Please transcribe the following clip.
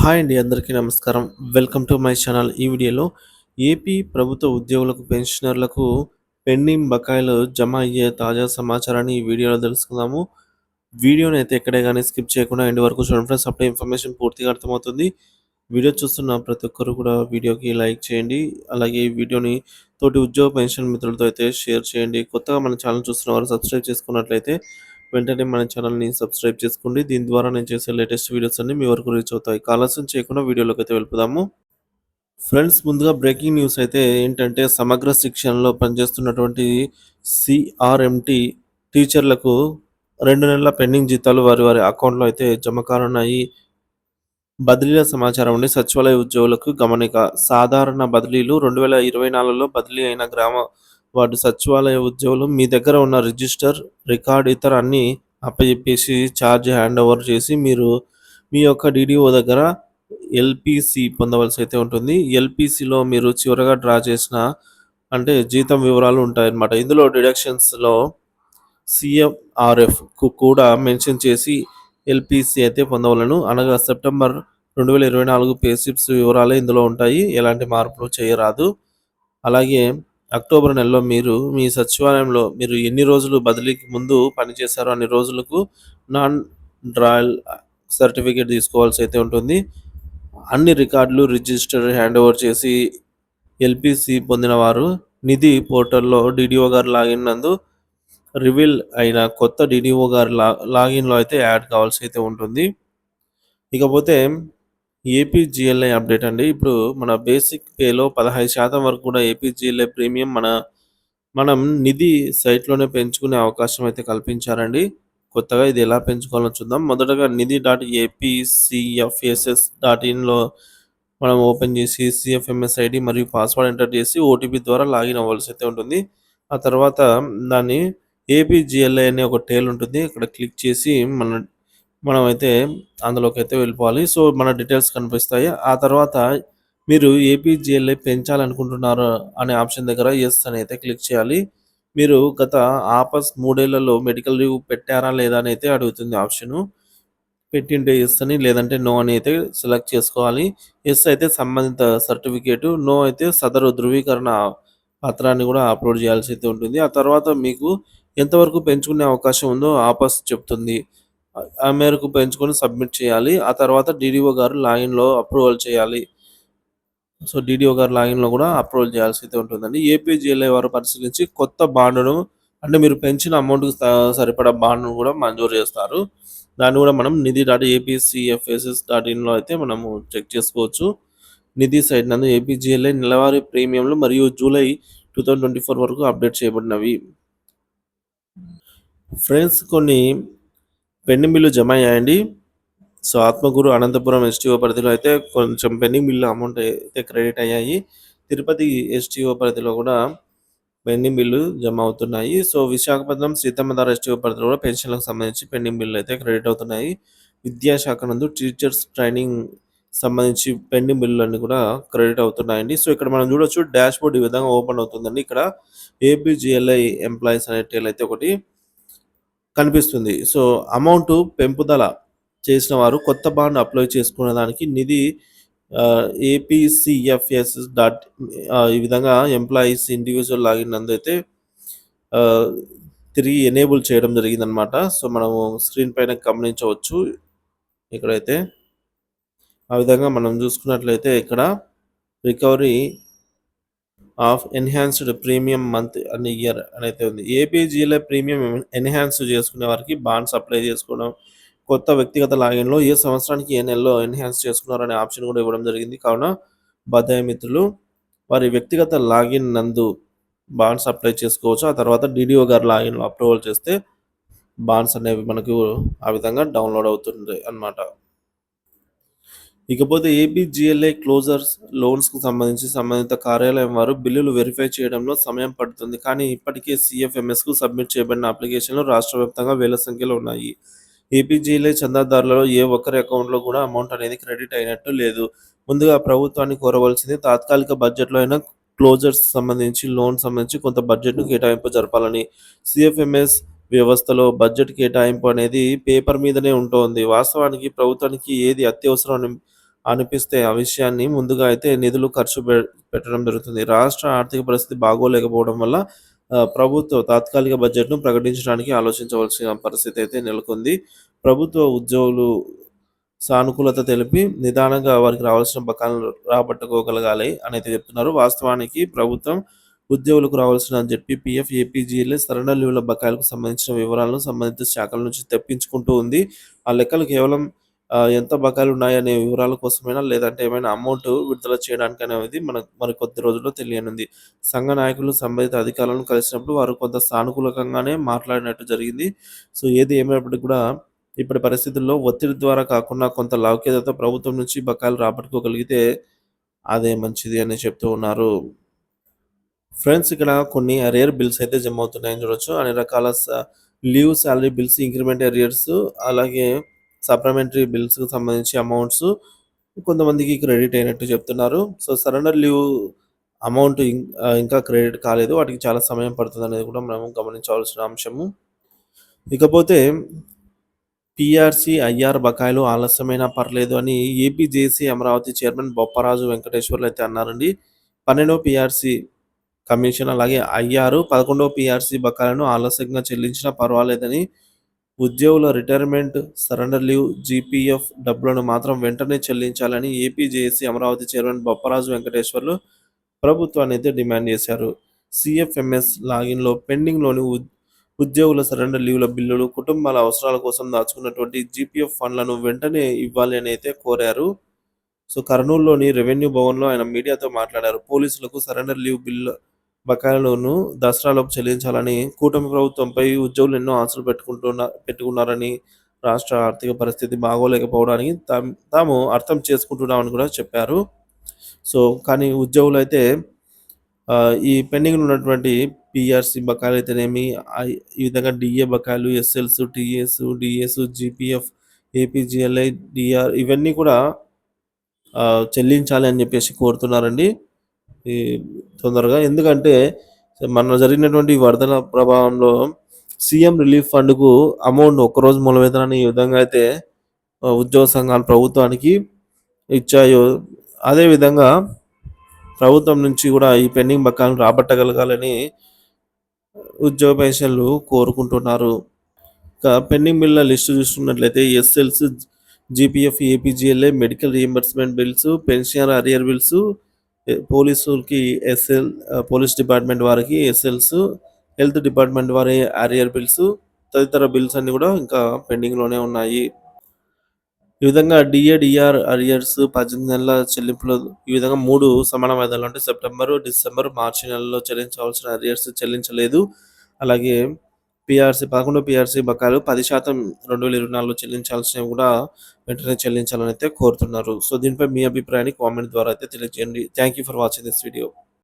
Hi అండి, అందరికీ నమస్కారం. Welcome to my channel. ఈ వీడియోలో ఏపీ ప్రభుత్వ ఉద్యోగులకు, పెన్షనర్లకు పెండింగ్ బకాయిలు జమ అయ్యే తాజా సమాచారాన్ని ఈ వీడియోలో తెలుసుకుందాము. వీడియోని అయితే ఎక్కడే కానీ స్కిప్ చేయకుండా ఎండ్ వరకు చూడండి ఫ్రెండ్స్. అప్పుడే ఇన్ఫర్మేషన్ పూర్తిగా అర్థమవుతుంది. వీడియో చూస్తున్న ప్రతి ఒక్కరు కూడా వీడియోకి లైక్ చేయండి. అలాగే ఈ వీడియోని తోటి ఉద్యోగ పెన్షన్ మిత్రులతో అయితే షేర్ చేయండి. కొత్తగా మన ఛానల్ చూస్తున్న వారు సబ్స్క్రైబ్ చేసుకున్నట్లయితే వెంటనే మన ఛానల్ని సబ్స్క్రైబ్ చేసుకోండి. దీని ద్వారా నేను చేసే లేటెస్ట్ వీడియోస్ అన్ని మీ వరకు రీచ్ అవుతాయి. ఆలస్యం చేయకుండా వీడియోలోకి అయితే వెళ్ళిపోదాము. ఫ్రెండ్స్, ముందుగా బ్రేకింగ్ న్యూస్ అయితే ఏంటంటే, సమగ్ర శిక్షణలో పనిచేస్తున్నటువంటి సిఆర్ఎంటి టీచర్లకు 2 నెలల పెండింగ్ జీతాలు వారి వారి అకౌంట్లో అయితే జమ కానున్నాయి. బదిలీల సమాచారం అండి. సచివాలయ ఉద్యోగులకు గమనిక. సాధారణ బదిలీలు 2024లో బదిలీ అయిన గ్రామ వార్డు సచివాలయ ఉద్యోగులు మీ దగ్గర ఉన్న రిజిస్టర్, రికార్డ్ ఇతర అన్నీ అప్పజెప్పేసి ఛార్జ్ హ్యాండ్ ఓవర్ చేసి మీరు మీ యొక్క డీడీఓ దగ్గర ఎల్‌పీసీ పొందవలసి అయితే ఉంటుంది. ఎల్‌పీసీలో మీరు చివరగా డ్రా చేసిన అంటే జీతం వివరాలు ఉంటాయన్నమాట. ఇందులో డిడక్షన్స్‌లో సీఎంఆర్ఎఫ్‌కు కూడా మెన్షన్ చేసి ఎల్‌పీసీ అయితే పొందవలెను. అనగా సెప్టెంబర్ 2024 పే స్లిప్స్ వివరాలే ఇందులో ఉంటాయి. ఎలాంటి మార్పులు చేయరాదు. అలాగే అక్టోబర్ నెలలో మీరు మీ సచివాలయంలో మీరు ఎన్ని రోజులు బదిలీకి ముందు పనిచేశారో అన్ని రోజులకు నాన్ డ్రాయల్ సర్టిఫికేట్ తీసుకోవాల్సి అయితే ఉంటుంది. అన్ని రికార్డులు, రిజిస్టర్ హ్యాండ్ ఓవర్ చేసి ఎల్‌పీసీ పొందిన వారు నిధి పోర్టల్‌లో డీడీఓ గారు లాగిన్ నందు రివీల్ అయిన కొత్త డీడీఓ గారి లాగిన్‌లో అయితే యాడ్ కావాల్సి అయితే ఉంటుంది. ఇకపోతే ఏపీజీఎల్ఐ అప్డేట్ అండి. ఇప్పుడు మన బేసిక్ పేలో 15% వరకు కూడా ఏపీజీఎల్ఐ ప్రీమియం మనం నిధి సైట్‌లోనే పెంచుకునే అవకాశం అయితే కల్పించారండి. కొత్తగా ఇది ఎలా పెంచుకోవాలో చూద్దాం. మొదటగా nithi.apcfss.inలో మనం ఓపెన్ చేసి సీఎఫ్ఎంఎస్ ఐడి మరియు పాస్వర్డ్ ఎంటర్ చేసి ఓటీపీ ద్వారా లాగిన్ అవ్వాల్సి అయితే ఉంటుంది. ఆ తర్వాత దాన్ని ఏపీజీఎల్ఐ అనే ఒక టేల్ ఉంటుంది. అక్కడ క్లిక్ చేసి మనమైతే అందులోకైతే వెళ్ళిపోవాలి. సో, మన డీటెయిల్స్ కనిపిస్తాయి. ఆ తర్వాత మీరు ఏపీజీఎల్ఐ పెంచాలనుకుంటున్నారా అనే ఆప్షన్ దగ్గర యెస్ అని అయితే క్లిక్ చేయాలి. మీరు గత 3 ఏళ్లలో మెడికల్ లీవ్ పెట్టారా లేదా అని అయితే అడుగుతుంది ఆప్షను. పెట్టింటే యెస్ అని, లేదంటే నో అని అయితే సెలెక్ట్ చేసుకోవాలి. యెస్ అయితే సంబంధిత సర్టిఫికేటు, నో అయితే సదరు ధృవీకరణ పత్రాన్ని కూడా అప్లోడ్ చేయాల్సి అయితే ఉంటుంది. ఆ తర్వాత మీకు ఎంతవరకు పెంచుకునే అవకాశం ఉందో ఆపస్ చెప్తుంది. ఆ మేరకు పెంచుకొని సబ్మిట్ చేయాలి. ఆ తర్వాత డీడీఓ గారు లాగిన్‌లో అప్రూవల్ చేయాలి. సో, డీడీఓ గారు లాగిన్‌లో కూడా అప్రూవల్ చేయాల్సి అయితే ఉంటుందండి. ఏపీజీఎల్ఐ వారు పరిశీలించి కొత్త బాండ్‌ను అంటే మీరు పెంచిన అమౌంట్‌కి సరిపడా బాండ్‌ను కూడా మంజూరు చేస్తారు. దాన్ని కూడా మనం nithi.apcfss.inలో అయితే మనము చెక్ చేసుకోవచ్చు. నిధి సైట్ నందు ఏపీజీఎల్ఐ నెలవారీ ప్రీమియంలు మరియు జూలై 2024 వరకు అప్డేట్ చేయబడినవి. ఫ్రెండ్స్, కొన్ని పెండింగ్ బిల్లు జమ అయ్యాయండి. సో, ఆత్మకూరు, అనంతపురం ఎస్టీఓ పరిధిలో అయితే కొంచెం పెండింగ్ బిల్లు అమౌంట్ అయితే క్రెడిట్ అయ్యాయి. తిరుపతి ఎస్టీఓ పరిధిలో కూడా పెండింగ్ బిల్లు జమ అవుతున్నాయి. సో, విశాఖపట్నం, సీతమ్మధార ఎస్టీఓ పరిధిలో కూడా పెన్షన్‌లకు సంబంధించి పెండింగ్ బిల్లు అయితే క్రెడిట్ అవుతున్నాయి. విద్యాశాఖ నందు టీచర్స్ ట్రైనింగ్ సంబంధించి పెండింగ్ బిల్లులన్నీ కూడా క్రెడిట్ అవుతున్నాయండి. సో, ఇక్కడ మనం చూడొచ్చు డాష్‌బోర్డ్ ఈ విధంగా ఓపెన్ అవుతుందండి. ఇక్కడ ఏపీజీఎల్ఐ ఎంప్లాయీస్ అనే టేల్ అయితే ఒకటి కనిపిస్తుంది. సో, అమౌంటు పెంపుదల చేసిన వారు కొత్త బాండ్ అప్లై చేసుకునే దానికి నిధి ఏపీసీఎఫ్ఎస్ ఈ విధంగా ఎంప్లాయీస్ ఇండివిజువల్ లాగిన్ నందైతే ఆహ్, తిరిగి ఎనేబుల్ చేయడం జరిగిందనమాట. సో, మనము స్క్రీన్ పైన గమనించవచ్చు. ఇక్కడైతే ఆ విధంగా మనం చూసుకున్నట్లయితే ఇక్కడ recovery of enhanced premium month and year అనైతే ఉంది. ఏపీజీఎల్ఐ ప్రీమియం ఎన్హాన్స్ చేసుకునే వారికి బాండ్స్ అప్లై చేసుకోవడం, కొత్త వ్యక్తిగత లాగిన్‌లో ఏ సంవత్సరానికి ఏ నెలలో ఎన్హాన్స్ చేసుకున్నారనే ఆప్షన్ కూడా ఇవ్వడం జరిగింది. కావున బకాయి మిత్రులు వారి వ్యక్తిగత లాగిన్ నందు బాండ్స్ అప్లై చేసుకోవచ్చు. ఆ తర్వాత డీడీఓ గారి లాగిన్‌లో అప్రూవల్ చేస్తే బాండ్స్ అనేవి మనకు ఆ విధంగా డౌన్‌లోడ్ అవుతుంది అన్నమాట. ఇకపోతే ఏపీజీఎల్ఐ క్లోజర్స్ లోన్స్‌కు సంబంధించి సంబంధిత కార్యాలయం వారు బిల్లులు వెరిఫై చేయడంలో సమయం పడుతుంది. కానీ ఇప్పటికే సీఎఫ్ఎంఎస్‌కు సబ్మిట్ చేయబడిన అప్లికేషన్‌లు రాష్ట్ర వ్యాప్తంగా వేల సంఖ్యలో ఉన్నాయి. ఏపీజీఎల్ఐ చందాదారులలో ఏ ఒక్కరి అకౌంట్‌లో కూడా అమౌంట్ అనేది క్రెడిట్ అయినట్టు లేదు. ముందుగా ప్రభుత్వాన్ని కోరవలసింది తాత్కాలిక బడ్జెట్‌లో అయినా క్లోజర్స్ సంబంధించి లోన్ సంబంధించి కొంత బడ్జెట్‌ను కేటాయింపు జరపాలని. సీఎఫ్ఎంఎస్ వ్యవస్థలో బడ్జెట్ కేటాయింపు అనేది పేపర్ మీదనే ఉంటోంది. వాస్తవానికి ప్రభుత్వానికి ఏది అత్యవసరం అని అనిపిస్తే ఆ విషయాన్ని ముందుగా అయితే నిధులు ఖర్చు పెట్టడం జరుగుతుంది. రాష్ట్ర ఆర్థిక పరిస్థితి బాగోలేకపోవడం వల్ల ప్రభుత్వం తాత్కాలిక బడ్జెట్‌ను ప్రకటించడానికి ఆలోచించవలసిన పరిస్థితి అయితే నెలకొంది. ప్రభుత్వ ఉద్యోగులు సానుకూలత తెలిపి నిదానంగా వారికి రావాల్సిన బకాయిలను రాబట్టుకోగలగాలి అనైతే చెప్తున్నారు. వాస్తవానికి ప్రభుత్వం ఉద్యోగులకు రావాల్సిన జెడ్పీ, పీఎఫ్, ఏపీజీఎల్ఏ సరెండర్ లీవ్‌ల బకాయిలకు సంబంధించిన వివరాలను సంబంధిత శాఖల నుంచి తెప్పించుకుంటూ ఉంది. ఆ లెక్కలు కేవలం ఎంత బకాయిలున్నాయనే వివరాల కోసమేనా? లేదంటే ఏమైనా అమౌంట్ విడుదల చేయడానికనేది మరి కొద్ది రోజుల్లో తెలియనుంది. సంఘ నాయకులు సంబంధిత అధికారులను కలిసినప్పుడు వారు కొంత సానుకూలకంగానే మాట్లాడినట్టు జరిగింది. సో, ఏది ఏమైనప్పటికి కూడా ఇప్పటి పరిస్థితుల్లో ఒత్తిడి ద్వారా కాకుండా కొంత లౌక్యతతో ప్రభుత్వం నుంచి బకాయిలు రాబట్టుకోగలిగితే అదే మంచిది అని చెప్తూ ఉన్నారు. ఫ్రెండ్స్ ఇక్కడ కొన్ని అరియర్ బిల్స్ అయితే జమ అవుతున్నాయని చూడొచ్చు. అన్ని రకాల leave salary bills, increment arrears అలాగే సప్లిమెంటరీ బిల్స్‌కి సంబంధించి అమౌంట్స్ కొంతమందికి క్రెడిట్ అయినట్టు చెప్తున్నారు. సో, సరెండర్ లీవ్ అమౌంట్ ఇంకా క్రెడిట్ కాలేదు. వాటికి చాలా సమయం పడుతుందనేది కూడా మనం గమనించవలసిన అంశము. ఇకపోతే పీఆర్సీ, ఐఆర్ బకాయిలు ఆలస్యమైనా పర్లేదు అని AP JAC Amaravati chairman Bopparaju Venkateswarlu అయితే అన్నారండి. 12వ పీఆర్సీ కమిషన్ అలాగే ఐఆర్ 11వ పీఆర్సీ బకాయిలను ఆలస్యంగా చెల్లించినా పర్వాలేదని, ఉద్యోగుల రిటైర్మెంట్, సరెండర్ లీవ్, జీపీఎఫ్ డబ్బులను మాత్రం వెంటనే చెల్లించాలని AP JAC Amaravati chairman Bopparaju Venkateswarlu ప్రభుత్వాన్నయితే డిమాండ్ చేశారు. సీఎఫ్ఎంఎస్ లాగిన్‌లో పెండింగ్‌లోని ఉద్యోగుల సరెండర్ లీవ్‌ల బిల్లులు, కుటుంబాల అవసరాల కోసం దాచుకున్నటువంటి జీపీఎఫ్ ఫండ్‌లను వెంటనే ఇవ్వాలి అని అయితే కోరారు. సో, కర్నూలులోని రెవెన్యూ భవన్‌లో ఆయన మీడియాతో మాట్లాడారు. పోలీసులకు సరెండర్ లీవ్ బిల్లు బకాయిలను దసరాలోపు చెల్లించాలని కూటమి ప్రభుత్వంపై ఉద్యోగులు ఎన్నో ఆశలు పెట్టుకున్నారని, రాష్ట్ర ఆర్థిక పరిస్థితి బాగోలేకపోవడానికి తాము అర్థం చేసుకుంటున్నామని కూడా చెప్పారు. సో, కానీ ఉద్యోగులైతే ఈ పెండింగ్‌లో ఉన్నటువంటి పీఆర్సీ బకాయిలైతేనేమి, ఈ విధంగా డీఏ బకాయిలు, ఎస్ఎల్స్, TS, DS, GPF, APGLI, DR ఇవన్నీ కూడా చెల్లించాలి అని చెప్పేసి కోరుతున్నారండి. ఈ తొందరగా. ఎందుకంటే మొన్న జరిగినటువంటి వరదల ప్రభావంలో సీఎం రిలీఫ్ ఫండ్‌కు అమౌంట్ ఒక్కరోజు మూల వేతనాన్ని ఈ విధంగా అయితే ఉద్యోగ సంఘాలు ప్రభుత్వానికి ఇచ్చాయో, అదే విధంగా ప్రభుత్వం నుంచి కూడా ఈ పెండింగ్ బకాయిలను రాబట్టగలగాలని ఉద్యోగ పెన్షన్లు కోరుకుంటున్నారు. పెండింగ్ బిల్లుల లిస్టు చూసుకున్నట్లయితే ఎస్ఎల్స్, GPF, APGLA, medical reimbursement bills, pensioner arrear bills, పోలీసులకి పోలీస్ డిపార్ట్‌మెంట్ వారికి ఎస్ఎల్స్, హెల్త్ డిపార్ట్‌మెంట్ వారి అరియర్ బిల్స్ తదితర బిల్స్ అన్నీ కూడా ఇంకా పెండింగ్‌లోనే ఉన్నాయి. ఈ విధంగా డీఏ, డీఆర్ అరియర్స్ 18 నెలల చెల్లింపులు ఈ విధంగా 3 సమాన వాయిదాలు అంటే సెప్టెంబరు, డిసెంబర్, మార్చి నెలల్లో చెల్లించవలసిన అరియర్స్ చెల్లించలేదు. అలాగే 11 పీఆర్సీ బకాయిలు 10% 2024లో చెల్లించాల్సినవి కూడా వెంటనే చెల్లించాలని అయితే కోరుతున్నారు. సో, దీనిపై మీ అభిప్రాయాన్ని కామెంట్ ద్వారా అయితే తెలియజేయండి. Thank you for watching this video.